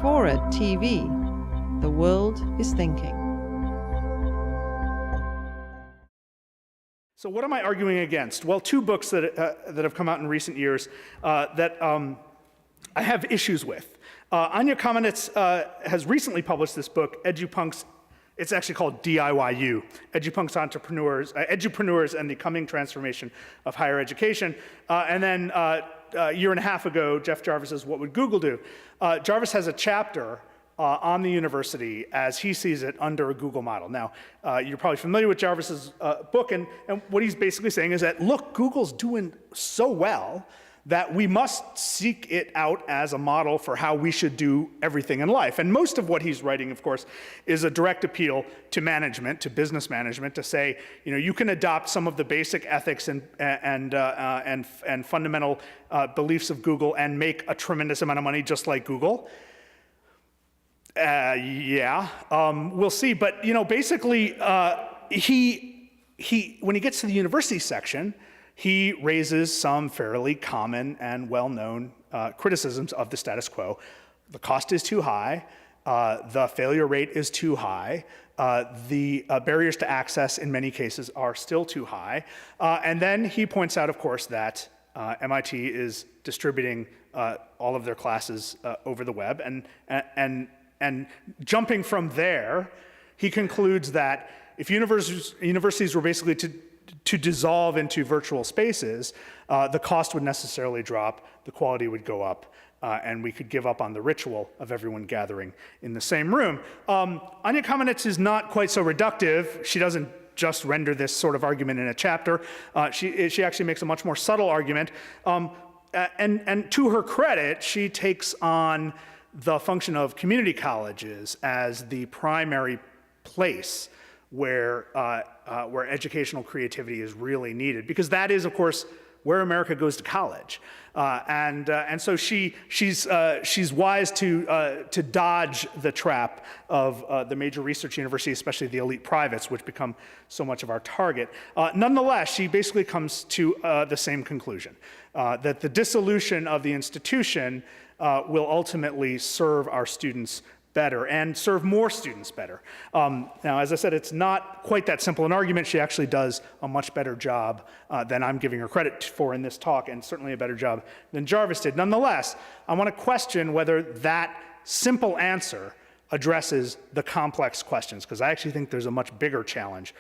FORA.tv. The world is thinking. So what am I arguing against? Well, two books that have come out in recent years that I have issues with. Anya Kamenetz has recently published this book, Edupunks. It's actually called DIYU, Edupunks Edupreneurs and the Coming Transformation of Higher Education. And then a year and a half ago, Jeff Jarvis's What Would Google Do? Jarvis has a chapter on the university as he sees it under a Google model. Now, you're probably familiar with Jarvis's book, and what he's basically saying is that, look, Google's doing so well that we must seek it out as a model for how we should do everything in life. And most of what he's writing, of course, is a direct appeal to management, to business management, to say, you know, you can adopt some of the basic ethics and fundamental beliefs of Google and make a tremendous amount of money just like Google. We'll see. But, you know, basically, when he gets to the university section, he raises some fairly common and well-known criticisms of the status quo. The cost is too high. The failure rate is too high. The barriers to access in many cases are still too high. And then he points out, of course, that MIT is distributing all of their classes over the web. And jumping from there, he concludes that if universities were basically to dissolve into virtual spaces, the cost would necessarily drop, the quality would go up, and we could give up on the ritual of everyone gathering in the same room. Anya Kamenetz is not quite so reductive. She doesn't just render this sort of argument in a chapter. She actually makes a much more subtle argument. And to her credit, she takes on the function of community colleges as the primary place where educational creativity is really needed, because that is, of course, where America goes to college, and so she's wise to dodge the trap of the major research universities, especially the elite privates, which become so much of our target. Nonetheless, she basically comes to the same conclusion, that the dissolution of the institution will ultimately serve our students better and serve more students better. Now, as I said, it's not quite that simple an argument. She actually does a much better job than I'm giving her credit for in this talk, and certainly a better job than Jarvis did. Nonetheless, I want to question whether that simple answer addresses the complex questions, because I actually think there's a much bigger challenge